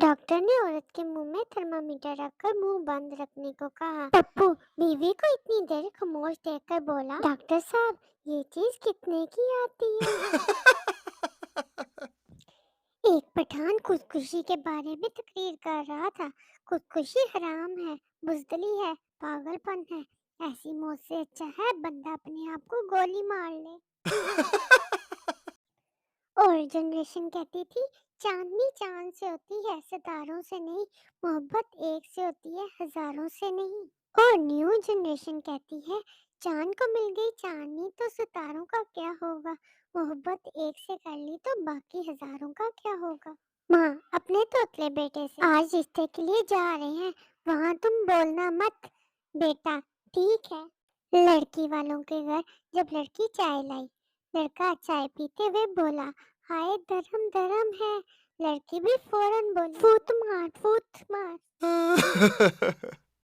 Doctor ने औरत के मुंह में थर्मामीटर रखकर मुंह बंद रखने को कहा। पप्पू बीवी को इतनी देर खामोश देखकर बोला, डॉक्टर साहब ये चीज कितने की आती है? एक पठान खुदकुशी के बारे में तकरीर कर रहा था। खुदकुशी हराम है, बुजदली है, पागलपन है। ऐसी मौत से अच्छा है बंदा अपने आप को गोली मार ले। और जनरेशन कहती थी, चांदनी चांद से होती है सितारों से नहीं, मोहब्बत एक से होती है हजारों से नहीं। और न्यू जनरेशन कहती है, चांद को मिल गई चांदनी तो सितारों का क्या होगा, मोहब्बत एक से कर ली तो बाकी हजारों का क्या होगा। माँ अपने तोतले बेटे से आज रिश्ते के लिए जा रहे हैं, वहाँ तुम बोलना मत बेटा, ठीक है। लड़की वालों के घर जब लड़की चाय लाई, लड़का चाय पीते हुए बोला, हाय धर्म धर्म है। लड़की भी फौरन बोली, फूट मार फूट मार।